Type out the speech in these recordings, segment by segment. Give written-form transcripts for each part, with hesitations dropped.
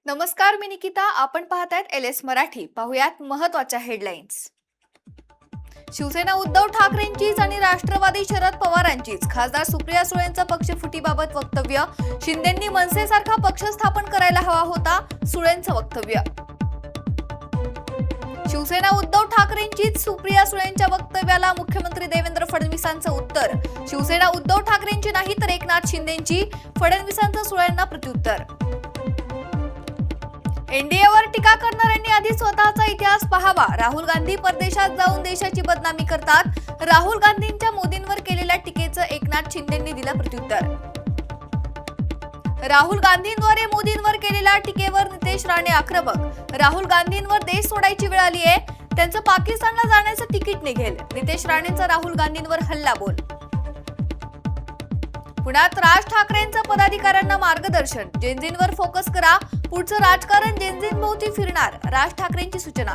नमस्कार, मी निकिता. आपण पाहतायत LS मराठी. पाहुयात महत्त्वाच्या हेडलाईन्स. शिवसेना उद्धव ठाकरेंचीच आणि राष्ट्रवादी शरद पवारांचीच खासदार सुप्रिया सुळेंचं पक्षफुटीबाबत वक्तव्य. शिंदेंनी मनसेसारखा पक्ष स्थापन करायला हवा होता, सुळेंचं वक्तव्य. शिवसेना उद्धव ठाकरेंचीच सुप्रिया सुळेंच्या वक्तव्याला मुख्यमंत्री देवेंद्र फडणवीसांचं उत्तर. शिवसेना उद्धव ठाकरेंची नाही तर एकनाथ शिंदेंची, फडणवीसांचं सुळेंना प्रत्युत्तर. एनडीएवर टीका करणाऱ्यांनी आधी स्वतःचा इतिहास पाहावा. राहुल गांधी परदेशात जाऊन देशाची बदनामी करतात. राहुल गांधींच्या मोदींवर केलेल्या टीकेचं एकनाथ शिंदेंनी दिलं प्रत्युत्तर. राहुल गांधींद्वारे मोदींवर केलेल्या टीकेवर नितेश राणे आक्रमक. राहुल गांधींवर देश सोडायची वेळ आली आहे, त्यांचं पाकिस्तानला जाण्याचं तिकीट निघेल. नितेश राणेंचा राहुल गांधींवर हल्लाबोल. पुण्यात राज ठाकरेंचं पदाधिकाऱ्यांना मार्गदर्शन. जेनझींवर फोकस करा, पुढचं राजकारण जेनझींभोवती फिरणार, राज ठाकरेंची सूचना.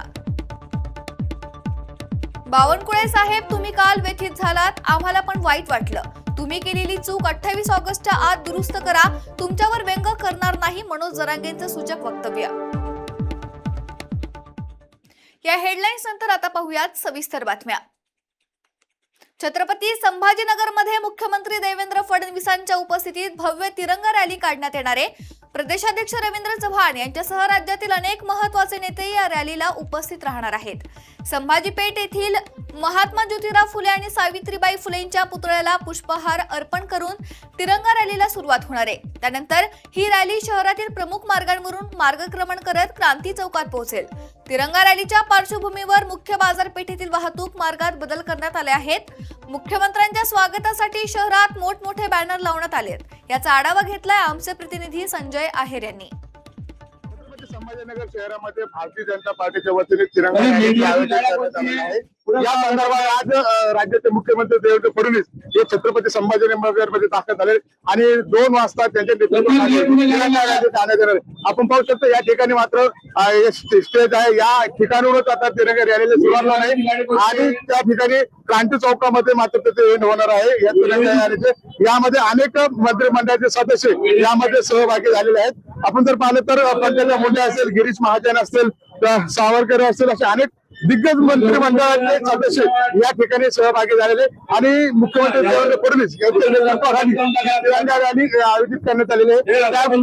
बावनकुळे साहेब, तुम्ही काल व्यथित झालात, आम्हाला पण वाईट वाटलं. तुम्ही केलेली चूक 28 ऑगस्टच्या आत दुरुस्त करा. तुमच्यावर व्यंग करणार नाही, मनोज जरांगेंचं सूचक वक्तव्य. या हेडलाईन्स नंतर आता पाहूयात सविस्तर बातम्या. छत्रपती संभाजीनगरमध्ये मुख्यमंत्री देवेंद्र फडणवीसांच्या उपस्थितीत भव्य तिरंगा रॅली काढण्यात येणार आहे. प्रदेशाध्यक्ष रवींद्र चव्हाण यांच्यासह राज्यातील अनेक महत्त्वाचे नेते या रॅलीला उपस्थित राहणार आहेत. संभाजी पेठ येथील महात्मा ज्योतिराव फुले आणि सावित्रीबाई फुलेंच्या पुतळ्याला पुष्पहार अर्पण करून तिरंगा रॅलीला सुरुवात होणार आहे. त्यानंतर ही रॅली शहरातील प्रमुख मार्गांवरून मार्गक्रमण करत क्रांती चौकात पोहोचेल. तिरंगा रॅलीच्या पार्श्वभूमीवर मुख्य बाजारपेठेतील वाहतूक मार्गात बदल करण्यात आले आहेत. मुख्यमंत्र्यांच्या स्वागतासाठी शहरात मोठमोठे बॅनर लावण्यात आलेत. याचा आढावा घेतलाय आमचे प्रतिनिधी संजय आहेर यांनी. संभाजीनगर शहरामध्ये भारतीय जनता पार्टीच्या वतीने तिरंगा रॅलीचे आयोजन करण्यात आले आहे. या संदर्भात आज राज्याचे मुख्यमंत्री देवेंद्र फडणवीस हे छत्रपती संभाजीनगर मध्ये दाखल झाले आणि 2 वाजता त्यांच्या नेतृत्वाखाली तिरंगा रॅली काढण्यात येणार आहे. आपण पाहू शकतो या ठिकाणी मात्र स्टेज आहे, या ठिकाणावरच आता तिरंगा रॅलीला सुरुवात आहे आणि त्या ठिकाणी क्रांती चौकामध्ये मात्र त्याचे एंड होणार आहे. या तिरंगा रॅलीचे यामध्ये अनेक मंत्रिमंडळाचे सदस्य यामध्ये सहभागी झालेले आहेत. आपण जर पाहिलं तर पंकजा मुंडे असेल, गिरीश महाजन असतील, सावरकर असतील, असे अनेक दिग्गज मंत्रिमंडळाचे सदस्य या ठिकाणी सहभागी झालेले आणि मुख्यमंत्री देवेंद्र फडणवीस यांच्या नेतृत्वाखाली तिरंगा रॅली आयोजित करण्यात आलेली आहे. त्या आपण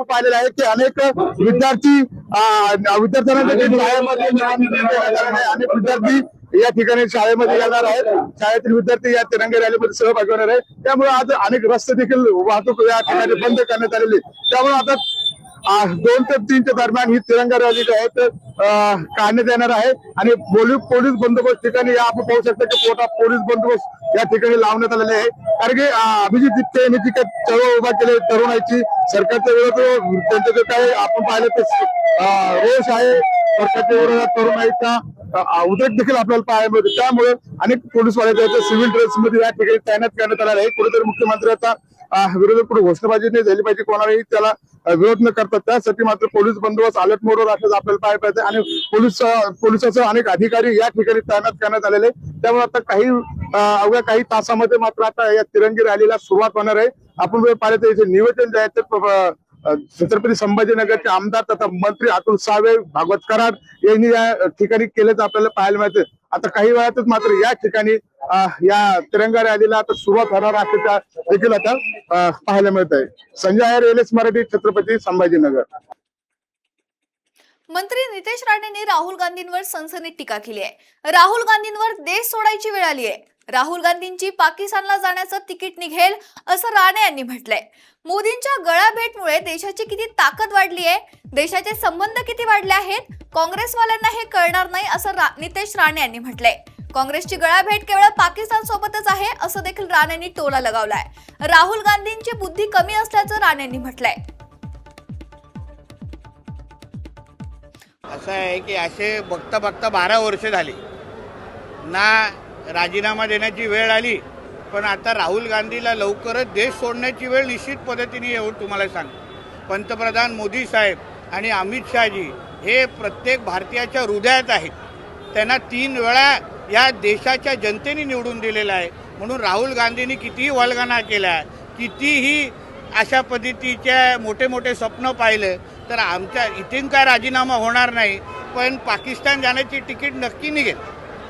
पाहिलेलं आहे की अनेक विद्यार्थ्यांना अनेक विद्यार्थी या ठिकाणी शाळेमध्ये येणार आहेत. शाळेतील विद्यार्थी या तिरंगा रॅलीमध्ये सहभागी होणार आहे. त्यामुळे आज अनेक रस्ते देखील वाहतूक या ठिकाणी बंद करण्यात आलेली. त्यामुळे आता 2 ते 3 च्या दरम्यान ही तिरंगा रॅली जी आहे काढण्यात येणार आहे आणि पोलीस बंदोबस्त ठिकाणी आपण पाहू शकता की मोठा पोलीस बंदोबस्त या ठिकाणी लावण्यात आलेला आहे. कारण की अभिजित जितके यांनी जी काही चळवळ उभा केली तरुणाईची सरकारच्या विरोधात त्यांचं जे काही आपण पाहिलं तर रोष आहे सरकारच्या विरोधात तरुणाईचा उद्रेक देखील आपल्याला पाहायला मिळतो. त्यामुळे अनेक पोलीसवाले सिव्हिल ड्रेस मध्ये या ठिकाणी तैनात करण्यात आलेला आहे. कुठेतरी मुख्यमंत्र्यांचा विरोधात कुठे घोषणाबाजी नाही झाली पाहिजे, कोणालाही त्याला विरोध न करतात. त्यासाठी मात्र पोलीस बंदोबस्त अलर्ट मोडवर असल्याचं आपल्याला पाहायला पाहिजे आणि पोलिसाचे अनेक अधिकारी या ठिकाणी तैनात करण्यात आलेले. त्यामुळे आता अवघ्या काही तासामध्ये मात्र आता या तिरंगी रॅलीला सुरुवात होणार आहे. आपण जर पाहिलं तर याचे नियोजन जे आहे ते छत्रपती संभाजीनगरचे आमदार तथा मंत्री अतुल सावे, भागवत कराड यांनी या ठिकाणी केल्याचं आपल्याला पाहायला मिळते. आता काही वेळातच मात्र या ठिकाणी या तिरंगा रॅलीला आता सुरुवात होणार असल्याचा देखील आता पाहायला मिळत आहे. संजय आहेर, LS मराठी, छत्रपती संभाजीनगर. मंत्री नितेश राणेंनी राहुल गांधींवर सनसनीत टीका केली आहे. राहुल गांधींवर देश सोडायची वेळ आली आहे. राहुल गांधींची पाकिस्तानला जाण्याचं तिकीट निघेल असं राणे यांनी म्हटलंय. मोदींच्या गळाभेटमुळे देशाची किती ताकद वाढली आहे, देशाचे संबंध किती वाढले आहेत, काँग्रेसवाल्यांना हे कळणार नाही असं नितेश राणे यांनी म्हटलंय. काँग्रेसची गळाभेट केवळ पाकिस्तान सोबतच आहे असं देखील राणेंनी टोला लगावलाय. राहुल गांधींची बुद्धी कमी असल्याचं राणेंनी म्हटलंय. असं आहे की असे बघता बघता 12 वर्ष झाली ना, राजीनामा देण्याची वेळ आली. पण आता राहुल गांधीला लवकरच देश सोडण्याची वेळ निश्चित पद्धतीने येऊन तुम्हाला सांगतो. पंतप्रधान मोदी साहेब आणि अमित शहाजी हे प्रत्येक भारतीयाच्या हृदयात आहेत. त्यांना 3 वेळा या देशाच्या जनतेने निवडून दिलेलं आहे. म्हणून राहुल गांधींनी कितीही वल्गना केला, कितीही अशा पद्धतीचे मोठे मोठे स्वप्न पाहिले, तर आमच्या इथून काय राजीनामा होणार नाही, पण पाकिस्तान जाण्याची तिकीट नक्की निघेल.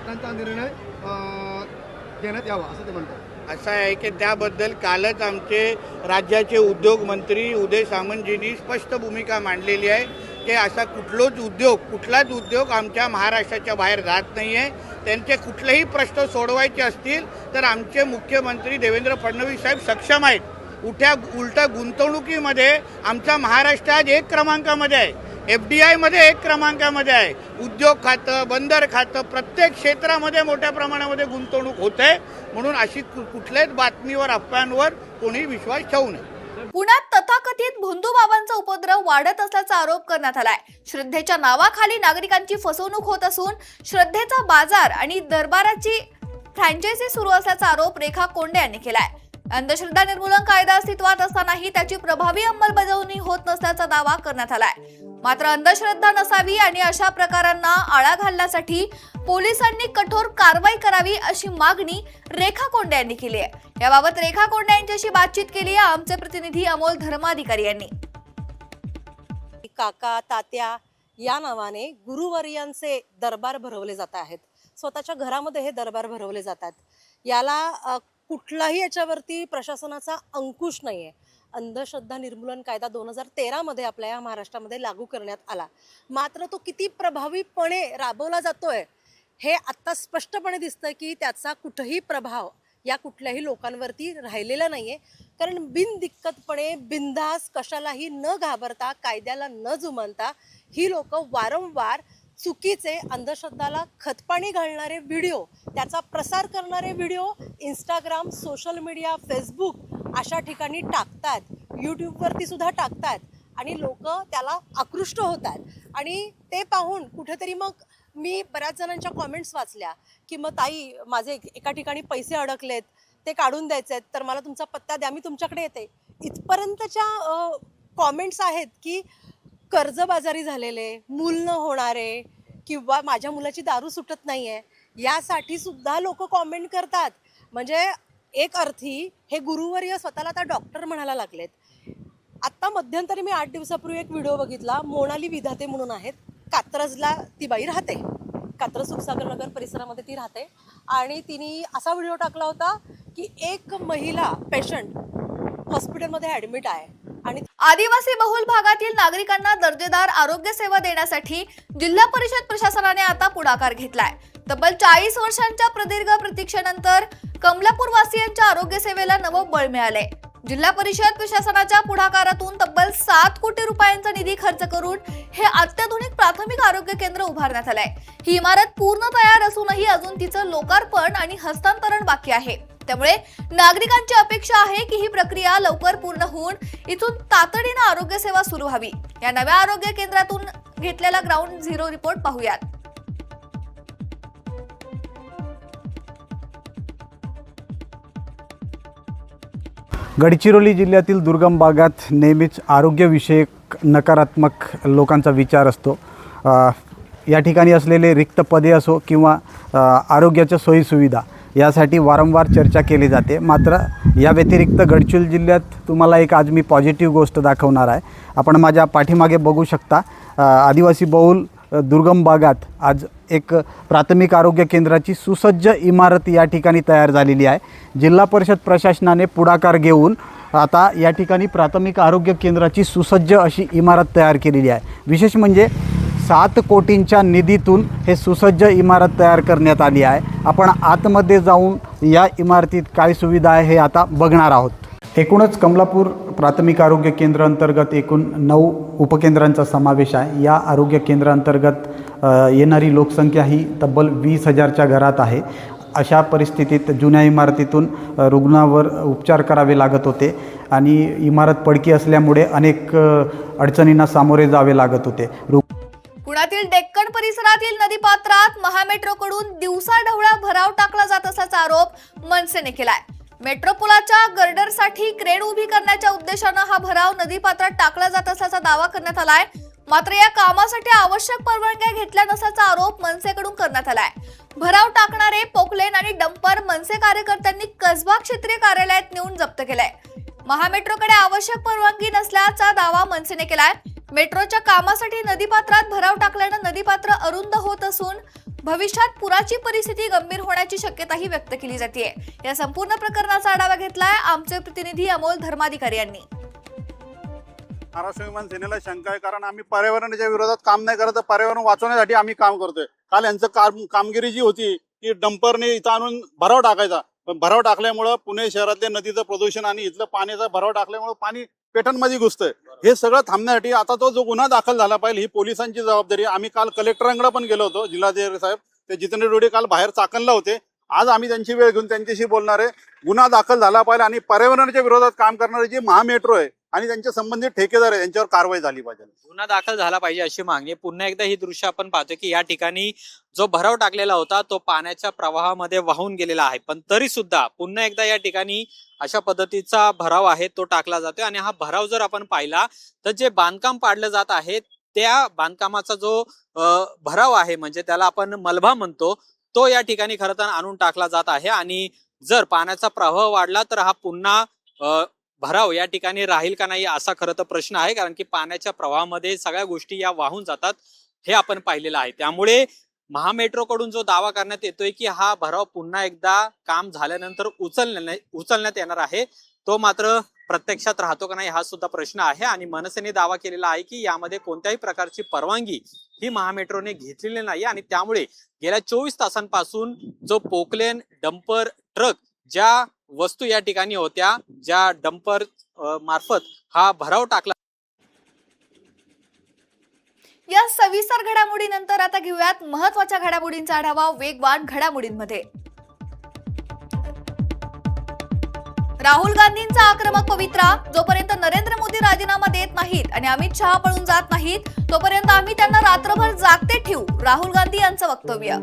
त्यांचा निर्णय घेण्यात यावा असं ते म्हणतात. असं आहे की त्याबद्दल कालच आमचे राज्याचे उद्योग मंत्री उदय सामंतजींनी स्पष्ट भूमिका मांडलेली आहे की असा कुठलाच उद्योग आमच्या महाराष्ट्राच्या बाहेर जात नाही आहे. त्यांचे कुठलेही प्रश्न सोडवायचे असतील तर आमचे मुख्यमंत्री देवेंद्र फडणवीस साहेब सक्षम आहेत. उलटा गुंतवणुकीमध्ये आमचा महाराष्ट्र आज 1 क्रमांकामध्ये आहे, FDI मध्ये 1 क्रमांकामध्ये आहे. उद्योग खातं, बंदर खातं, प्रत्येक क्षेत्रामध्ये मोठ्या प्रमाणामध्ये गुंतवणूक होते. म्हणून अशी कुठल्याच बातमीवर, अफवांवर कोणी विश्वास ठेवू नये. पुण्यात तथाकथित भोंदूबाबांचा उपद्रव वाढत असल्याचा आरोप करण्यात आलाय. श्रद्धेच्या नावाखाली नागरिकांची फसवणूक होत असून श्रद्धेचा बाजार आणि दरबाराची फ्रँचायझी सुरू असल्याचा आरोप रेखा कोंडे यांनी केलाय. अंधश्रद्धा निर्मूलन कायदा अस्तित्वात असतानाही त्याची प्रभावी अंमलबजावणी होत नसल्याचा दावा करण्यात आलाय. मात्र अंधश्रद्धा नसावी आणि अशा प्रकारांना आळा घालण्यासाठी पोलिसांनी कठोर कारवाई करावी अशी मागणी रेखा कोंडे यांनी केली आहे. याबाबत रेखा कोंडे यांच्याशी बातचीत केली आहे आमचे प्रतिनिधी अमोल धर्माधिकारी यांनी. काका तात्या या नावाने गुरुवर्यांचे दरबार भरवले जात आहेत. स्वतःच्या घरामध्ये हे दरबार भरवले जातात. याला कुठलाही याच्यावरती प्रशासनाचा अंकुश नाही आहे. अंधश्रद्धा निर्मूलन कायदा 2013 मध्ये आपल्या या महाराष्ट्रामध्ये लागू करण्यात आला. मात्र तो किती प्रभावीपणे राबवला जातोय हे आत्ता स्पष्टपणे दिसतं की त्याचा कुठेही प्रभाव या कुठल्याही लोकांवरती राहिलेला नाहीये. कारण बिनदिक्कतपणे बिनधास्त कशालाही न घाबरता कायद्याला न जुमानता ही लोक वारंवार चुकीचे अंधश्रद्धाला खतपाणी घालणारे व्हिडिओ, त्याचा प्रसार करणारे video Instagram, social media, Facebook अशा ठिकाणी टाकतात, यूट्यूबवरती सुद्धा टाकतात आणि लोक त्याला आकृष्ट होतात. आणि ते पाहून कुठेतरी मग मी बऱ्याच जणांच्या कॉमेंट्स वाचल्या की मग ताई माझे एका ठिकाणी पैसे अडकलेत, ते काढून द्यायचे आहेत, तर मला तुमचा पत्ता द्या, मी तुमच्याकडे येते. इथपर्यंतच्या कॉमेंट्स आहेत की कर्जबाजारी झालेले, मूल न होणारे किंवा माझ्या मुलाची दारू सुटत नाही आहे यासाठी सुद्धा लोक कॉमेंट करतात. म्हणजे एक अर्थी हे गुरुवर्य स्वतःला आता डॉक्टर म्हणायला लागलेत. आत्ता मध्यंतरी मी 8 दिवसापूर्वी एक व्हिडिओ बघितला. मोनाली विधाते म्हणून आहेत, कात्रजला ती बाई राहते, कात्रज सुखसागर नगर परिसरामध्ये ती राहते. आणि तिने असा व्हिडिओ टाकला होता की एक महिला पेशंट हॉस्पिटलमध्ये ॲडमिट आहे आणि आदिवासी बहुल भागातील नागरिकांना दर्जेदार आरोग्य सेवा देण्यासाठी जिल्हा परिषद प्रशासनाने आता पुढाकार घेतलाय. तब्बल 40 वर्षांच्या प्रदीर्घ प्रतीक्षेनंतर कमलापूर वासियांच्या आरोग्य सेवेला नवं बळ मिळालंय. जिल्हा परिषद प्रशासनाच्या पुढाकारातून तब्बल 7 कोटी रुपयांचा निधी खर्च करून हे अत्याधुनिक प्राथमिक आरोग्य केंद्र उभारण्यात आलंय. ही इमारत पूर्ण तयार असूनही अजून तिचं लोकार्पण आणि हस्तांतरण बाकी आहे. त्यामुळे नागरिकांची अपेक्षा आहे की ही प्रक्रिया लवकर पूर्ण होऊन इथून तातडीने आरोग्य सेवा सुरू व्हावी. या नव्या आरोग्य केंद्रातून घेतलेला ग्राउंड झिरो रिपोर्ट पाहूयात. गडचिरोली जिल्ह्यातील दुर्गम भागात नेहमीच आरोग्यविषयक नकारात्मक लोकांचा विचार असतो. या ठिकाणी असलेले रिक्त पदे असो किंवा आरोग्याच्या सोयीसुविधा यासाठी वारंवार चर्चा केली जाते. मात्र या व्यतिरिक्त गडचिरोली जिल्ह्यात तुम्हाला एक आज मी पॉझिटिव्ह गोष्ट दाखवणार आहे. आपण माझ्या पाठीमागे बघू शकता. आदिवासी बहुल दुर्गम भागात आज एक प्राथमिक आरोग्य केंद्राची सुसज्ज इमारत या ठिकाणी तयार झालेली आहे. जिल्हा परिषद प्रशासनाने पुढाकार घेऊन आता या ठिकाणी प्राथमिक आरोग्य केंद्राची सुसज्ज अशी इमारत तयार केलेली आहे. विशेष म्हणजे 7 कोटींच्या निधीतून हे सुसज्ज इमारत तयार करण्यात आली आहे. आपण आतमध्ये जाऊन या इमारतीत काय सुविधा आहे हे आता बघणार आहोत. एकूणच कमलापूर प्राथमिक आरोग्य केंद्र अंतर्गत एकूण 9 उपकेंद्रांचा समावेश आहे. या आरोग्य केंद्रांतर्गत येणारी लोकसंख्या ही तब्बल 20,000च्या घरात आहे. अशा परिस्थितीत जुन्या इमारतीतून रुग्णावर उपचार करावे लागत होते आणि इमारत पडकी असल्यामुळे अनेक अडचणींना सामोरे जावे लागत होते. पुण्यातील डेक्कन परिसरातील नदीपात्रात महामेट्रोकडून दिवसाढवळा भराव टाकला जात असल्याचा आरोप मनसेने केलाय. मेट्रो पुलाच्या गर्डरसाठी क्रेन उभी करण्याच्या उद्देशानं हा भराव नदीपात्रात टाकला जात असल्याचा दावा करण्यात आलाय. मात्र या कामासाठी आवश्यक परवानग्या घेतल्या नसल्याचा आरोप मनसेकडून करण्यात आलाय. भराव टाकणारे पोकलेन आणि डंपर मनसे कार्यकर्त्यांनी कसबा क्षेत्रीय कार्यालयात नेऊन जप्त केलाय. महामेट्रोकडे आवश्यक परवानगी नसल्याचा दावा मनसेने केलाय. मेट्रोच्या कामासाठी नदीपात्रात भराव टाकल्यानं नदीपात्र अरुंद होत असून भविष्यात पुराची परिस्थिती गंभीर होण्याची शक्यताही व्यक्त केली जाते। या संपूर्ण प्रकरणाचा आढावा घेतलाय आमचे प्रतिनिधी अमोल धर्माधिकारी यांनी। महाराष्ट्र विमान सेनेला शंका आहे, कारण आम्ही पर्यावरणाच्या विरोधात काम नाही करत, तर पर्यावरण वाचवण्यासाठी आम्ही काम करतोय। काल यांचं कामगिरी जी होती की डंपरने इथं आणून भराव टाकायचा, पण भराव टाकल्यामुळं पुणे शहरातल्या नदीचं प्रदूषण आणि इथलं पाण्याचा भराव टाकल्यामुळे पाणी पेटांमध्ये घुसतंय। हे सगळं थांबण्यासाठी आता तो जो गुन्हा दाखल झाला पाहिजे ही पोलिसांची जबाबदारी। आम्ही काल कलेक्टरांकडे पण गेलो होतो, जिल्हाधिकारी साहेब ते जितेंद्र डोडे काल बाहेर चाकणला होते। आज आम्ही त्यांची वेळ घेऊन त्यांच्याशी बोलणार आहे। गुन्हा दाखल झाला पाहिजे आणि पर्यावरणाच्या विरोधात काम करणारे जे महामेट्रो आहे आणि त्यांच्या संबंधित ठेकेदार आहे यांच्यावर कारवाई झाली पाहिजे। गुन्हा दाखल झाला पाहिजे अशी मागणी। पुन्हा एकदा ही दृश्य आपण पाहतोय की या ठिकाणी जो भराव टाकलेला होता तो पाण्याच्या प्रवाहामध्ये वाहून गेलेला आहे, पण तरी सुद्धा पुन्हा एकदा या ठिकाणी अशा पद्धतीचा भराव आहे तो टाकला जातोय। आणि हा भराव जर आपण पाहिला तर जे बांधकाम पाडलं जात आहे त्या बांधकामाचा जो भराव आहे, म्हणजे त्याला आपण मलबा म्हणतो, तो या ठिकाणी खरं तर आणून टाकला जात आहे। आणि जर पाण्याचा प्रवाह वाढला तर हा पुन्हा भराव या ठिकाणी राहील का नाही असा खरं तर प्रश्न आहे, कारण की पाण्याच्या प्रवाहामध्ये सगळ्या गोष्टी या वाहून जातात हे आपण पाहिलेलं आहे। त्यामुळे महामेट्रोकडून जो दावा करण्यात येतोय की हा भराव पुन्हा एकदा काम झाल्यानंतर उचलण्यात येणार आहे, तो मात्र प्रत्यक्षात राहतो का नाही हा सुद्धा प्रश्न आहे। आणि मनसेने दावा केलेला आहे की यामध्ये कोणत्याही प्रकारची परवानगी ही महामेट्रोने घेतलेली नाही आणि त्यामुळे गेल्या 24 तासांपासून जो पोकलेन डंपर ट्रक ज्या वस्तू या ठिकाणी होत्या, ज्या डंपर मार्फत हा भराव टाकला। या सविस्तर घडामोडीनंतर आता घेऊयात महत्त्वाच्या घडामोडींचा आढावा वेगवान घडामोडींमध्ये। राहुल गांधींचा आक्रमक पवित्रा, जोपर्यंत नरेंद्र मोदी राजीनामा देत नाहीत आणि अमित शहा पळून जात नाहीत तोपर्यंत आम्ही त्यांना रात्रभर जागते ठेवू, राहुल गांधी यांचं वक्तव्य।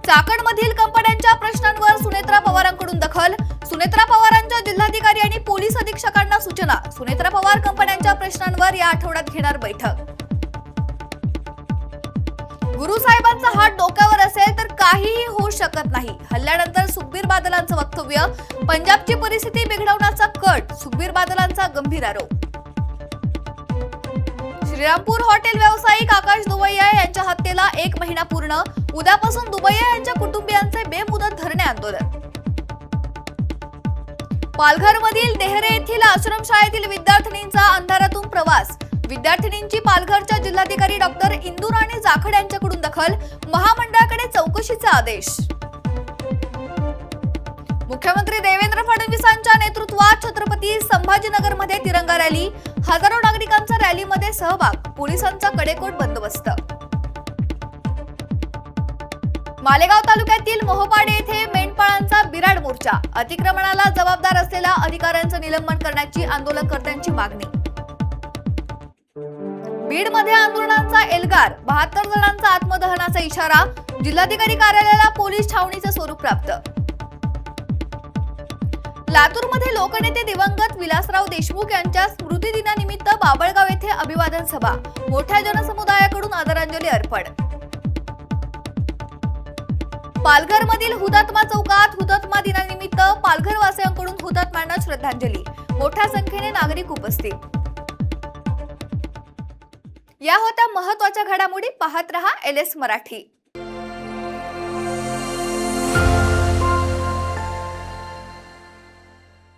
चाकणमधील कंपन्यांच्या प्रश्नांवर सुनेत्रा पवारांकडून दखल, सुनेत्रा पवारांच्या जिल्हाधिकारी आणि पोलीस अधीक्षकांना सूचना, सुनेत्रा पवार कंपन्यांच्या प्रश्नांवर या आठवड्यात घेणार बैठक। गुरुसाहेबांचा हात डोक्यावर असेल तर काहीही होऊ शकत नाही, हल्ल्यानंतर सुखबीर बादलांचं वक्तव्य, पंजाबची परिस्थिती बिघडवण्याचा कट, सुखबीर बादलांचा गंभीर आरोप। श्रीरामपूर हॉटेल व्यावसायिक आकाश दुबैया यांच्या हत्येला 1 महिना पूर्ण, उद्यापासून दुबैया यांच्या कुटुंबियांचे बेमुदत धरणे आंदोलन। पालघरमधील देहरे येथील आश्रमशाळेतील विद्यार्थिनींचा अंधारातून प्रवास, विद्यार्थिनींची पालघरच्या जिल्हाधिकारी डॉक्टर इंदुराणी जाखड यांच्याकडून दखल, महामंडळाकडे चौकशीचे आदेश। मुख्यमंत्री देवेंद्र फडणवीसांच्या नेतृत्वात छत्रपती संभाजीनगरमध्ये तिरंगा रॅली, हजारो नागरिकांचा रॅलीमध्ये सहभाग, पोलिसांचा कडेकोट बंदोबस्त। मालेगाव तालुक्यातील मोहपाडे येथे मेंढपाळांचा बिराड मोर्चा, अतिक्रमणाला जबाबदार असलेल्या अधिकाऱ्यांचं निलंबन करण्याची आंदोलनकर्त्यांची मागणी। बीडमध्ये आंदोलनांचा एल्गार, 72 जणांचा आत्मदहनाचा इशारा, जिल्हाधिकारी कार्यालयाला पोलीस छावणीचे स्वरूप प्राप्त। लातूरमध्ये लोकनेते दिवंगत विलासराव देशमुख यांच्या स्मृती दिनानिमित्त बाबळगाव येथे अभिवादन सभा, मोठ्या जनसमुदायाकडून आदरांजली अर्पण। पालघरमधील हुतात्मा चौकात हुतात्मा दिनानिमित्त पालघरवासियांकडून हुतात्म्यांना श्रद्धांजली, मोठ्या संख्येने नागरिक उपस्थित। या होत्या महत्त्वाच्या घडामोडी। पाहत रहा LS मराठी।